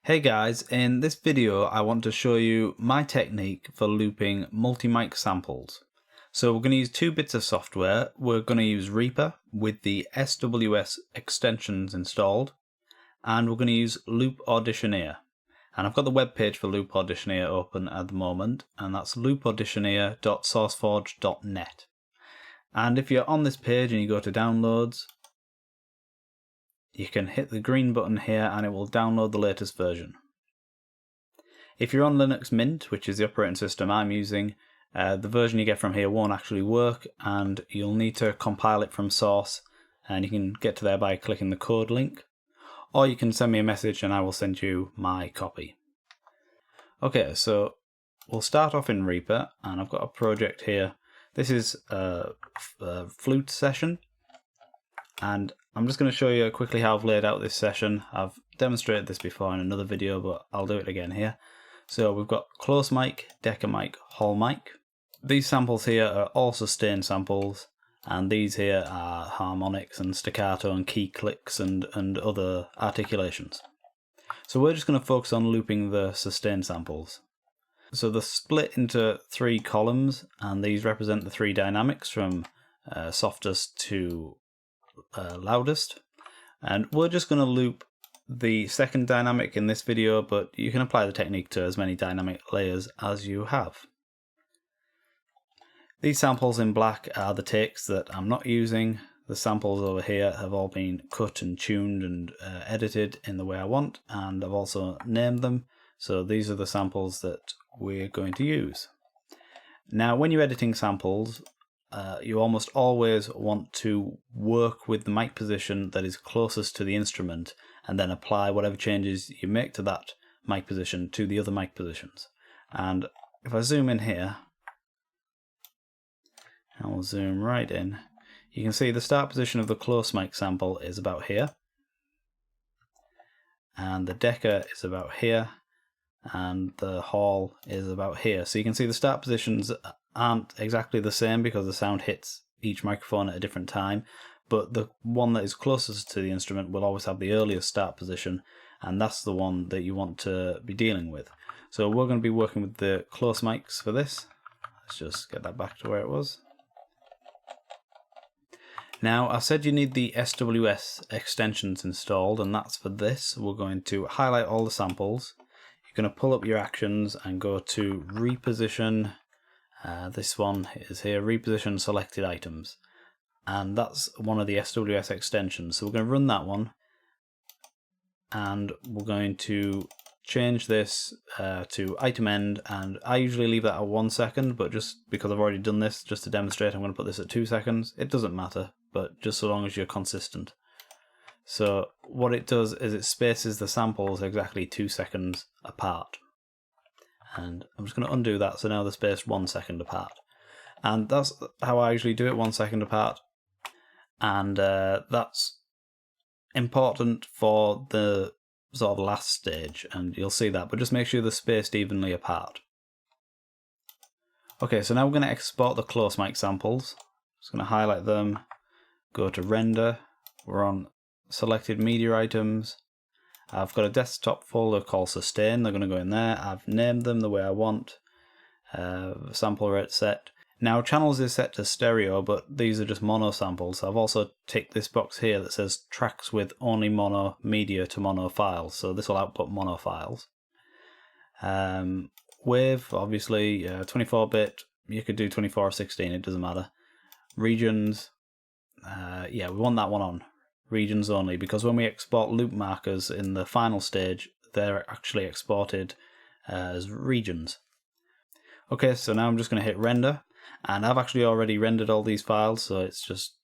Hey guys, in this video I want to show you my technique for looping multi-mic samples. So we're going to use two bits of software. We're going to use Reaper with the SWS extensions installed, and we're going to use Loop Auditioneer. And I've got the web page for Loop Auditioneer open at the moment, and that's loopauditioneer.sourceforge.net. And if you're on this page and you go to downloads, you can hit the green button here and it will download the latest version. If you're on Linux Mint, which is the operating system I'm using, the version you get from here won't actually work and you'll need to compile it from source, and you can get to there by clicking the code link, or you can send me a message and I will send you my copy. Okay, so we'll start off in Reaper, and I've got a project here. This is a flute session, and I'm just going to show you quickly how I've laid out this session. I've demonstrated this before in another video, but I'll do it again here. So we've got close mic, decker mic, hall mic. These samples here are all sustain samples, and these here are harmonics and staccato and key clicks and other articulations. So we're just going to focus on looping the sustain samples. So they're split into three columns, and these represent the three dynamics from softest to loudest, and we're just going to loop the second dynamic in this video, but you can apply the technique to as many dynamic layers as you have. These samples in black are the takes that I'm not using. The samples over here have all been cut and tuned and edited in the way I want, and I've also named them, so these are the samples that we're going to use. Now when you're editing samples, you almost always want to work with the mic position that is closest to the instrument, and then apply whatever changes you make to that mic position to the other mic positions. And if I zoom in here, and we'll zoom right in, you can see the start position of the close mic sample is about here, and the decker is about here, and the hall is about here. So you can see the start positions aren't exactly the same because the sound hits each microphone at a different time, but the one that is closest to the instrument will always have the earliest start position, and that's the one that you want to be dealing with. So we're going to be working with the close mics for this. Let's just get that back to where it was. Now I said you need the SWS extensions installed, and that's for this. We're going to highlight all the samples. You're going to pull up your actions and go to reposition. This one is here, reposition selected items, and that's one of the SWS extensions. So we're going to run that one, and we're going to change this to item end, and I usually leave that at 1 second, but just because I've already done this, just to demonstrate, I'm going to put this at 2 seconds. It doesn't matter, but just so long as you're consistent. So what it does is it spaces the samples exactly 2 seconds apart. And I'm just going to undo that, so now they're spaced 1 second apart. And that's how I usually do it, 1 second apart. And that's important for the sort of last stage, and you'll see that, but just make sure they're spaced evenly apart. Okay, so now we're going to export the close mic samples. Just going to highlight them, go to render, we're on selected media items. I've got a desktop folder called sustain, they're going to go in there. I've named them the way I want, sample rate set. Now channels is set to stereo, but these are just mono samples. I've also ticked this box here that says tracks with only mono media to mono files, so this will output mono files. Wave, obviously 24-bit, you could do 24 or 16, it doesn't matter. Regions, yeah, we want that one on. Regions only, because when we export loop markers in the final stage, they're actually exported as regions. Okay, so now I'm just going to hit render, and I've actually already rendered all these files, so it's just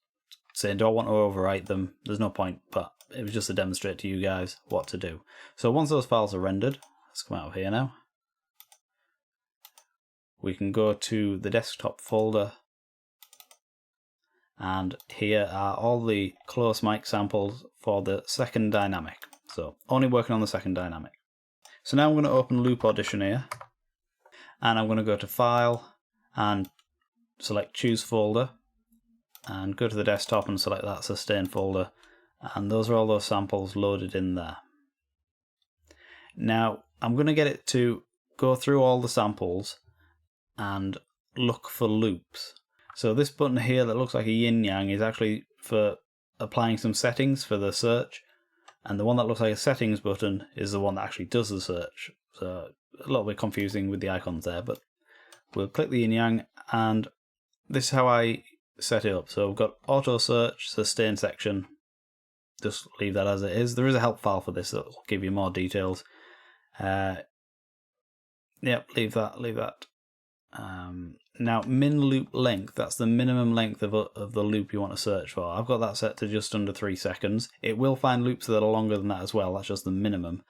saying, do I want to overwrite them? There's no point, but it was just to demonstrate to you guys what to do. So once those files are rendered, let's come out of here now. We can go to the desktop folder, and here are all the close mic samples for the second dynamic. So only working on the second dynamic. So now I'm going to open Loop Auditioneer, and I'm going to go to File and select Choose Folder, and go to the desktop and select that sustain folder, and those are all those samples loaded in there. Now I'm going to get it to go through all the samples and look for loops. So this button here that looks like a yin yang is actually for applying some settings for the search, and the one that looks like a settings button is the one that actually does the search. So a little bit confusing with the icons there, but we'll click the yin yang, and this is how I set it up. So we've got auto search, sustain section. Just leave that as it is. There is a help file for this that will give you more details. Yep, leave that. Now min loop length, that's the minimum length of the loop you want to search for. I've got that set to just under 3 seconds. It will find loops that are longer than that as well. That's just the minimum.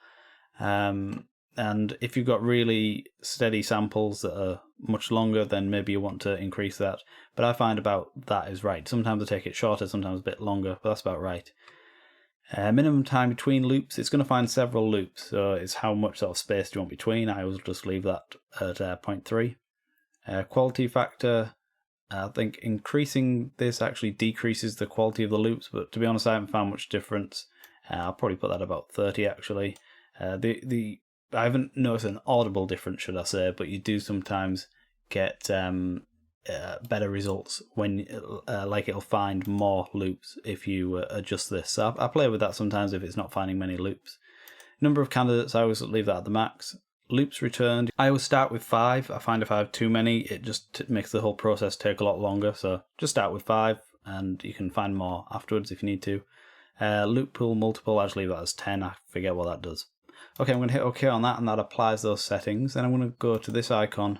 And if you've got really steady samples that are much longer, then maybe you want to increase that. But I find about that is right. Sometimes I take it shorter, sometimes a bit longer, but that's about right. Minimum time between loops, it's going to find several loops, so it's how much sort of space do you want between. I always just leave that at 0.3. Quality factor, I think increasing this actually decreases the quality of the loops, but to be honest I haven't found much difference. I'll probably put that about 30 actually. I haven't noticed an audible difference, should I say, but you do sometimes get better results when like it'll find more loops if you adjust this. So I play with that sometimes if it's not finding many loops. Number of candidates, I always leave that at the max. Loops returned, I always start with 5. I find if I have too many, it just makes the whole process take a lot longer. So just start with 5, and you can find more afterwards if you need to. Loop pool multiple, I just leave that as 10. I forget what that does. Okay, I'm going to hit OK on that, and that applies those settings. Then I'm going to go to this icon,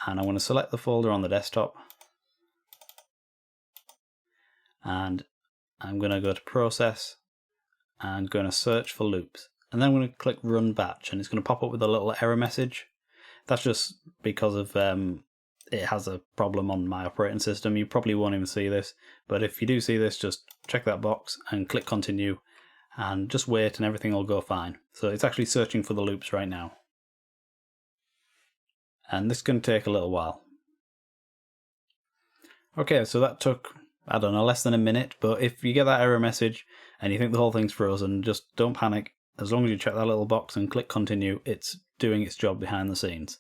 and I'm going to select the folder on the desktop. And I'm going to go to Process, and going to search for loops. And then I'm going to click Run Batch, and it's going to pop up with a little error message. That's just because of it has a problem on my operating system. You probably won't even see this, but if you do see this, just check that box and click Continue, and just wait and everything will go fine. So it's actually searching for the loops right now. And this is going to take a little while. Okay, so that took, I don't know, less than a minute, but if you get that error message and you think the whole thing's frozen, just don't panic. As long as you check that little box and click Continue, it's doing its job behind the scenes.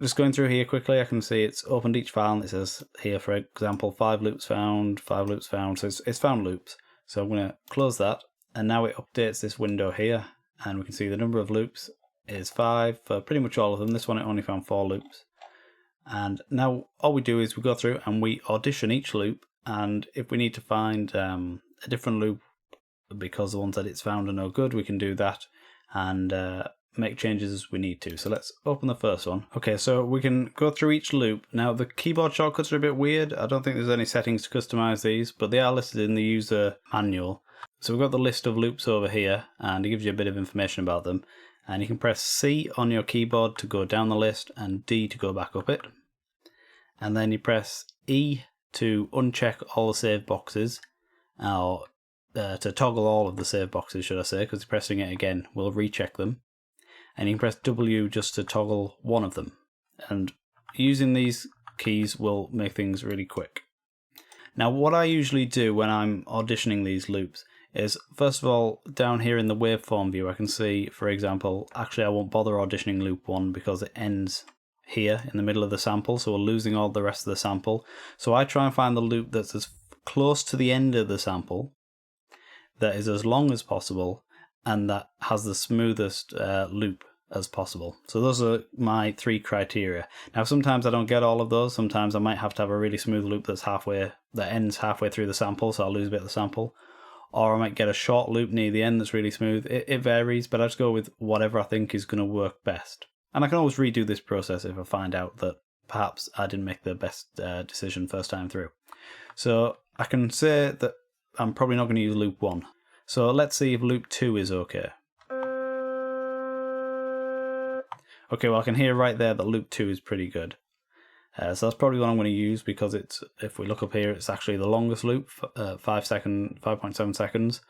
Just going through here quickly, I can see it's opened each file, and it says here, for example, 5 loops found, 5 loops found, so it's found loops. So I'm going to close that, and now it updates this window here, and we can see the number of loops is 5 for pretty much all of them. This one it only found 4 loops. And now all we do is we go through and we audition each loop, and if we need to find a different loop because the ones that it's found are no good, we can do that and make changes as we need to. So let's open the first one. Okay, so we can go through each loop. Now the keyboard shortcuts are a bit weird. I don't think there's any settings to customize these, but they are listed in the user manual. So we've got the list of loops over here, and it gives you a bit of information about them. And you can press C on your keyboard to go down the list and D to go back up it. And then you press E to uncheck all the save boxes, or to toggle all of the save boxes, should I say, because pressing it again will recheck them. And you can press W just to toggle one of them. And using these keys will make things really quick. Now what I usually do when I'm auditioning these loops is, first of all, down here in the waveform view I can see, for example, actually I won't bother auditioning loop 1 because it ends here in the middle of the sample, so we're losing all the rest of the sample. So I try and find the loop that's as close to the end of the sample, that is as long as possible, and that has the smoothest loop as possible. So those are my 3 criteria. Now sometimes I don't get all of those. Sometimes I might have to have a really smooth loop that ends halfway through the sample, so I'll lose a bit of the sample. Or I might get a short loop near the end that's really smooth. It varies, but I just go with whatever I think is going to work best. And I can always redo this process if I find out that perhaps I didn't make the best decision first time through. So I can say that I'm probably not going to use loop 1. So let's see if loop 2 is okay. Okay, well I can hear right there that loop 2 is pretty good. So that's probably what I'm going to use, because it's, if we look up here, it's actually the longest loop, 5.7 seconds,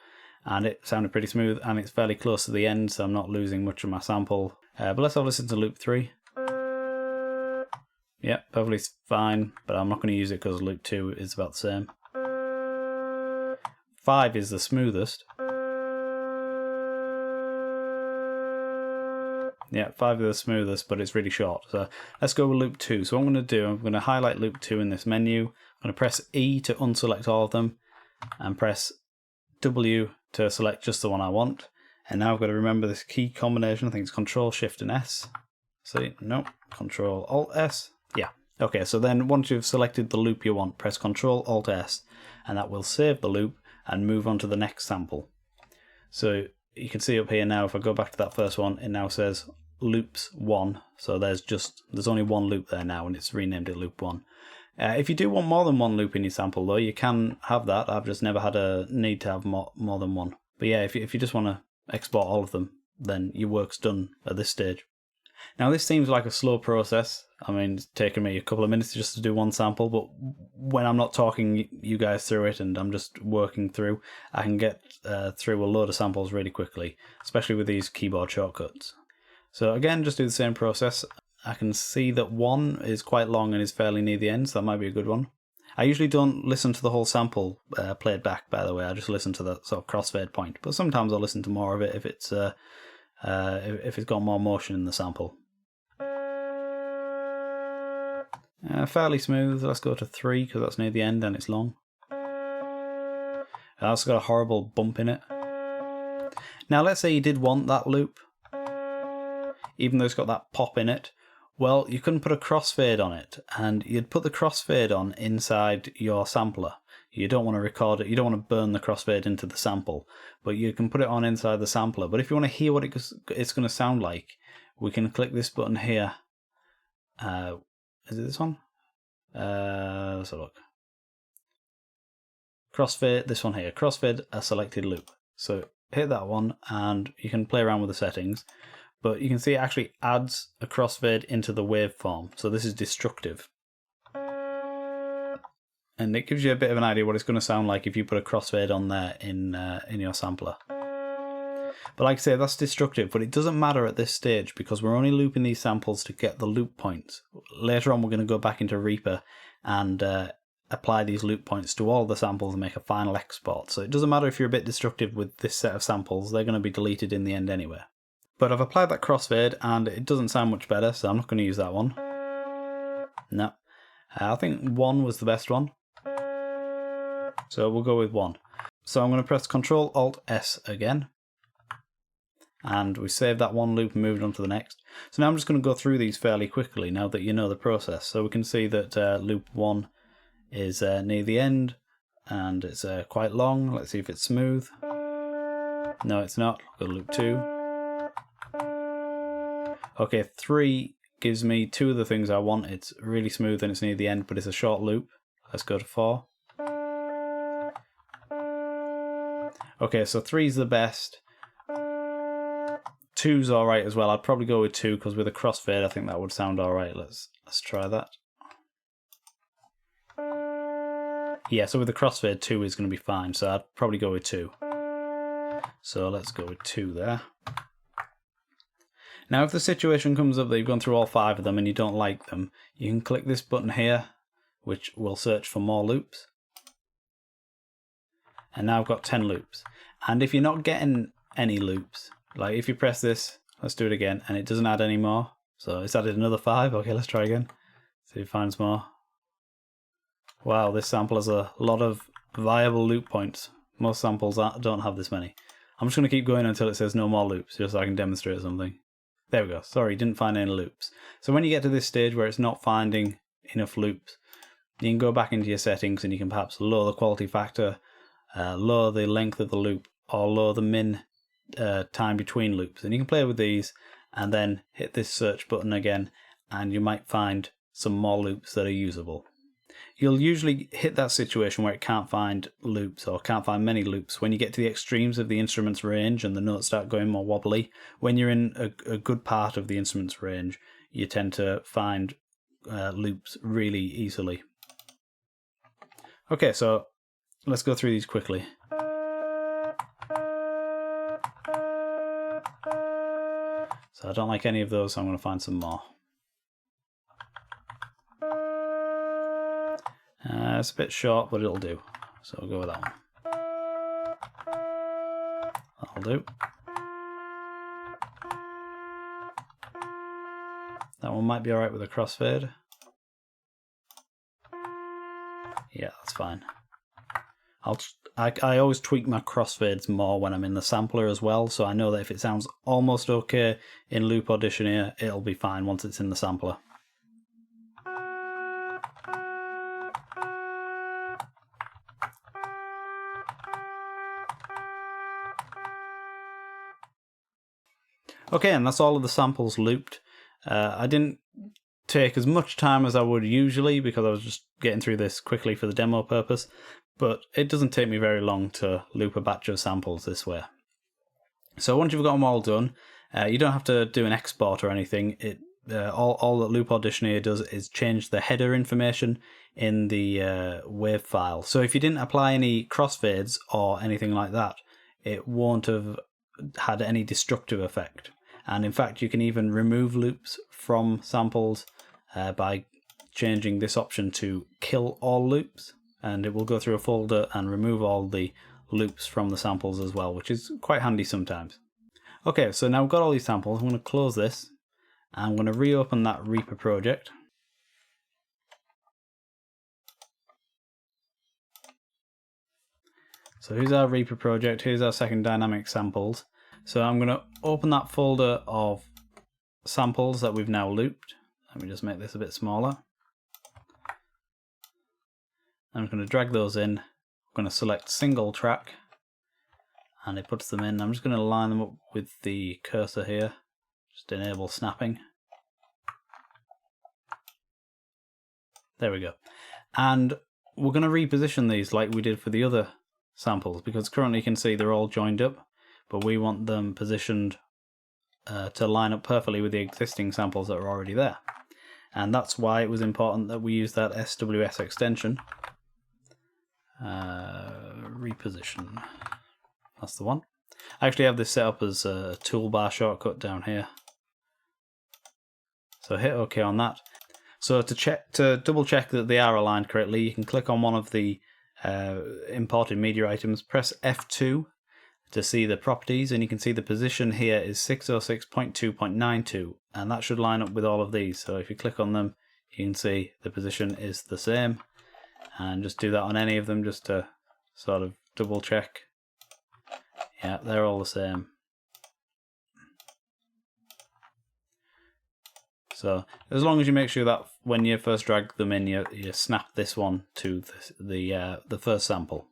and it sounded pretty smooth, and it's fairly close to the end, so I'm not losing much of my sample. But let's have a listen to loop 3. Yeah, perfectly fine, but I'm not going to use it because loop 2 is about the same. 5 is the smoothest. Yeah, 5 is the smoothest, but it's really short. So let's go with loop 2. So what I'm going to do, I'm going to highlight loop 2 in this menu. I'm going to press E to unselect all of them, and press W to select just the one I want. And now I've got to remember this key combination. I think it's Control Shift and S. See, no, Control Alt S. Yeah. Okay, so then once you've selected the loop you want, press Control Alt S, and that will save the loop and move on to the next sample. So you can see up here now, if I go back to that first one, it now says loops 1. So there's only one loop there now, and it's renamed it loop 1. If you do want more than one loop in your sample though, you can have that. I've just never had a need to have more than one. But yeah, if you just want to export all of them, then your work's done at this stage. Now this seems like a slow process. I mean, it's taken me a couple of minutes just to do one sample, but when I'm not talking you guys through it and I'm just working through, I can get through a load of samples really quickly, especially with these keyboard shortcuts. So again, just do the same process. I can see that 1 is quite long and is fairly near the end, so that might be a good one. I usually don't listen to the whole sample played back, by the way. I just listen to the sort of crossfade point, but sometimes I'll listen to more of it if it's got more motion in the sample. Fairly smooth. Let's go to 3 because that's near the end and it's long. It's also got a horrible bump in it. Now let's say you did want that loop, even though it's got that pop in it. Well, you couldn't put a crossfade on it, and you'd put the crossfade on inside your sampler. You don't want to record it, you don't want to burn the crossfade into the sample, but you can put it on inside the sampler. But if you want to hear what it's going to sound like, we can click this button here. Is it this one? Let's have a look. Crossfade, this one here, crossfade a selected loop. So hit that one and you can play around with the settings, but you can see it actually adds a crossfade into the waveform. So this is destructive. And it gives you a bit of an idea what it's going to sound like if you put a crossfade on there in your sampler. But like I say, that's destructive, but it doesn't matter at this stage because we're only looping these samples to get the loop points. Later on, we're going to go back into Reaper and apply these loop points to all the samples and make a final export. So it doesn't matter if you're a bit destructive with this set of samples, they're going to be deleted in the end anyway. But I've applied that crossfade and it doesn't sound much better, so I'm not going to use that one. No. I think 1 was the best one. So we'll go with 1. So I'm going to press Ctrl Alt S again. And we saved that one loop and moved on to the next. So now I'm just going to go through these fairly quickly now that you know the process. So we can see that loop 1 is near the end and it's quite long. Let's see if it's smooth. No, it's not. Go to loop 2. Okay, 3 gives me 2 of the things I want. It's really smooth and it's near the end, but it's a short loop. Let's go to 4. Okay, so 3's the best. 2's alright as well. I'd probably go with 2 because with a crossfade I think that would sound alright. Let's try that. Yeah, so with the crossfade 2 is going to be fine, so I'd probably go with 2. So let's go with 2 there. Now if the situation comes up that you've gone through all 5 of them and you don't like them, you can click this button here, which will search for more loops. And now I've got 10 loops. And if you're not getting any loops, like if you press this, let's do it again, and it doesn't add any more. So it's added another 5. Okay, let's try again. See if it finds more. Wow, this sample has a lot of viable loop points. Most samples don't have this many. I'm just going to keep going until it says no more loops, just so I can demonstrate something. There we go. Sorry, didn't find any loops. So when you get to this stage where it's not finding enough loops, you can go back into your settings and you can perhaps lower the quality factor, lower the length of the loop, or lower the min time between loops. And you can play with these and then hit this search button again and you might find some more loops that are usable. You'll usually hit that situation where it can't find loops or can't find many loops when you get to the extremes of the instrument's range and the notes start going more wobbly. When you're in a good part of the instrument's range, you tend to find loops really easily. Okay, so let's go through these quickly. So I don't like any of those, so I'm going to find some more. It's a bit short, but it'll do. So we'll go with that one. That'll do. That one might be alright with a crossfade. Yeah, that's fine. I always tweak my crossfades more when I'm in the sampler as well, so I know that if it sounds almost okay in Loop Auditioneer, it'll be fine once it's in the sampler. Okay, and that's all of the samples looped. I didn't take as much time as I would usually because I was just getting through this quickly for the demo purpose, but it doesn't take me very long to loop a batch of samples this way. So once you've got them all done, you don't have to do an export or anything. All that Loop Auditioneer does is change the header information in the WAV file. So if you didn't apply any crossfades or anything like that, it won't have had any destructive effect. And in fact, you can even remove loops from samples by changing this option to kill all loops, and it will go through a folder and remove all the loops from the samples as well, which is quite handy sometimes. Okay, so now we've got all these samples. I'm going to close this. I'm going to reopen that Reaper project. So here's our Reaper project, here's our second dynamic samples. So I'm going to open that folder of samples that we've now looped. Let me just make this a bit smaller. I'm going to drag those in. I'm going to select single track and it puts them in. I'm just going to line them up with the cursor here. Just enable snapping. There we go. And we're going to reposition these like we did for the other samples, because currently you can see they're all joined up, but we want them positioned to line up perfectly with the existing samples that are already there. And that's why it was important that we use that SWS extension. Reposition. That's the one. I actually have this set up as a toolbar shortcut down here. So hit OK on that. So to double check that they are aligned correctly, you can click on one of the imported media items, press F2 to see the properties, and you can see the position here is 606.2.92, and that should line up with all of these. So if you click on them, you can see the position is the same, and just do that on any of them just to sort of double check. Yeah, they're all the same. So as long as you make sure that when you first drag them in, you snap this one to the first sample.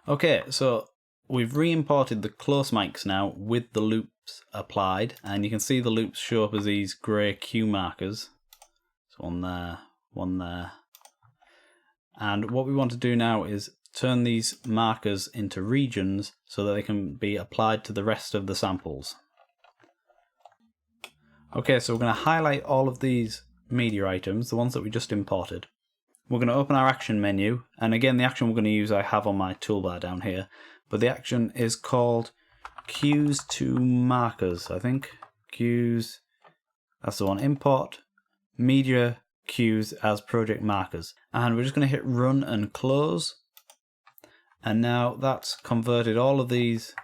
Okay, so we've re-imported the close mics now with the loops applied, and you can see the loops show up as these grey cue markers. So one there. And what we want to do now is turn these markers into regions so that they can be applied to the rest of the samples. Okay, so we're going to highlight all of these media items, the ones that we just imported. We're going to open our action menu, and again the action we're going to use I have on my toolbar down here, but the action is called Cues to Markers, I think. Cues, that's the one. Import media cues as project markers. And we're just going to hit run and close. And now that's converted all of these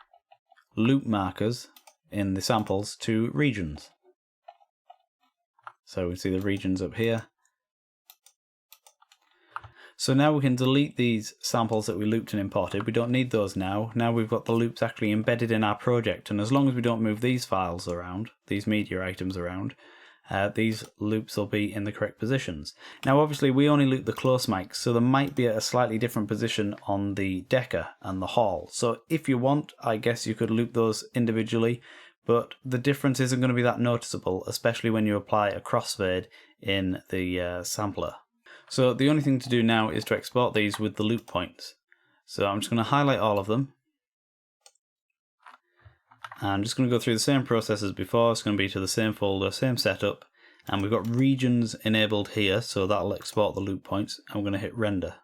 loop markers in the samples to regions. So we see the regions up here. So now we can delete these samples that we looped and imported. We don't need those now. Now we've got the loops actually embedded in our project, and as long as we don't move these files around, these media items around, these loops will be in the correct positions. Now obviously we only loop the close mics, so they might be at a slightly different position on the decker and the hall. So if you want, I guess you could loop those individually, but the difference isn't going to be that noticeable, especially when you apply a crossfade in the sampler. So the only thing to do now is to export these with the loop points. So I'm just going to highlight all of them. I'm just going to go through the same process as before. It's going to be to the same folder, same setup, and we've got regions enabled here, so that'll export the loop points. I'm going to hit render.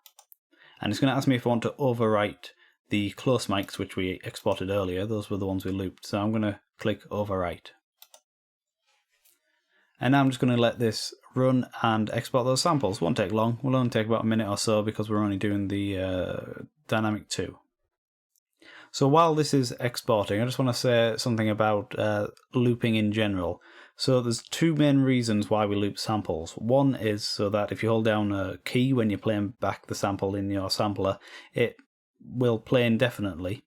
And it's going to ask me if I want to overwrite the close mics, which we exported earlier. Those were the ones we looped. So I'm going to click overwrite. And now I'm just going to let this run and export those samples. Won't take long. Will only take about a minute or so because we're only doing the dynamic 2. So while this is exporting, I just want to say something about looping in general. So there's two main reasons why we loop samples. One is so that if you hold down a key when you're playing back the sample in your sampler, it will play indefinitely.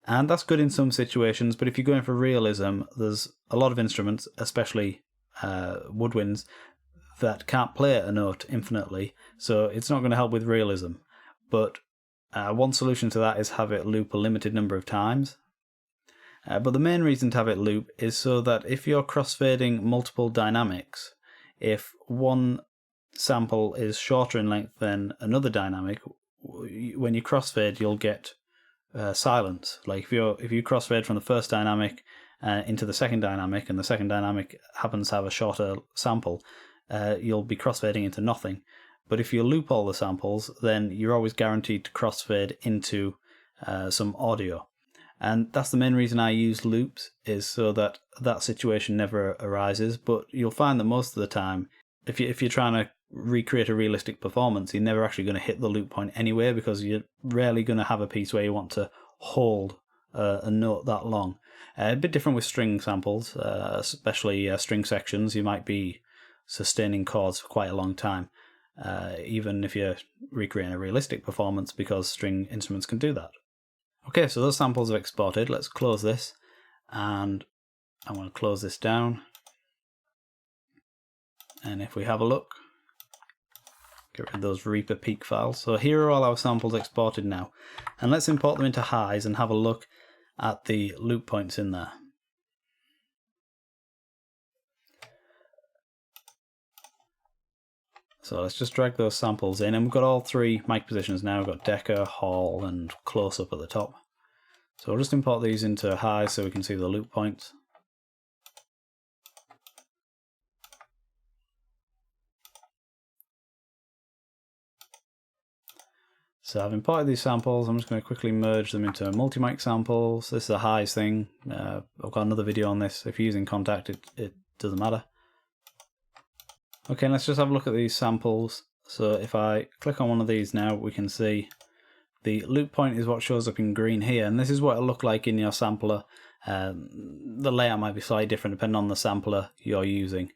And that's good in some situations, but if you're going for realism, there's a lot of instruments, especially woodwinds, that can't play a note infinitely, so it's not going to help with realism. But one solution to that is have it loop a limited number of times. But the main reason to have it loop is so that if you're crossfading multiple dynamics, if one sample is shorter in length than another dynamic, when you crossfade you'll get silence. Like if you crossfade from the first dynamic into the second dynamic, and the second dynamic happens to have a shorter sample, you'll be crossfading into nothing. But if you loop all the samples, then you're always guaranteed to crossfade into some audio. And that's the main reason I use loops, is so that that situation never arises. But you'll find that most of the time, if you're trying to recreate a realistic performance, you're never actually going to hit the loop point anyway, because you're rarely going to have a piece where you want to hold a note that long. A bit different with string samples, especially string sections. You might be sustaining chords for quite a long time, even if you're recreating a realistic performance, because string instruments can do that. Okay, so those samples have exported. Let's close this, and I'm going to close this down. And if we have a look, get rid of those Reaper peak files. So here are all our samples exported now. And let's import them into HISE and have a look at the loop points in there. So let's just drag those samples in, and we've got all three mic positions now. We've got Decker, Hall, and Close Up at the top. So we'll just import these into HISE so we can see the loop points. So I've imported these samples. I'm just going to quickly merge them into multi-mic samples. This is a HISE thing. I've got another video on this. If you're using Kontakt, it doesn't matter. Okay, let's just have a look at these samples. So if I click on one of these now, we can see the loop point is what shows up in green here, and this is what it'll look like in your sampler. The layout might be slightly different depending on the sampler you're using.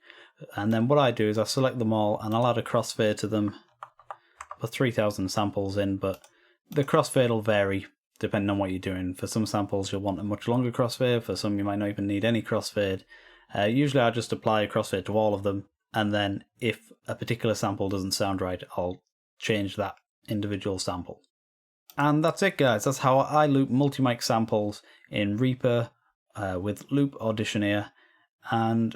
And then what I do is I select them all and I'll add a crossfade to them. Put 3000 samples in, but the crossfade will vary depending on what you're doing. For some samples you'll want a much longer crossfade, for some you might not even need any crossfade. Usually I just apply a crossfade to all of them, and then if a particular sample doesn't sound right, I'll change that individual sample. And that's it, guys. That's how I loop multi-mic samples in Reaper with Loop Auditioneer, and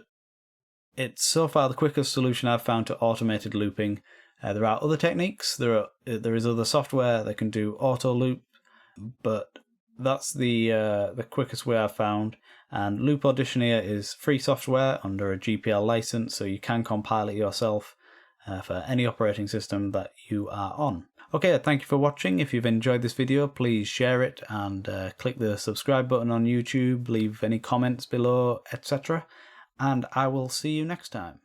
it's so far the quickest solution I've found to automated looping. There are other techniques. There is other software that can do auto loop, but that's the quickest way I've found. And Loop Auditioneer is free software under a GPL license, so you can compile it yourself for any operating system that you are on. Okay, thank you for watching. If you've enjoyed this video, please share it and click the subscribe button on YouTube, leave any comments below, etc. And I will see you next time.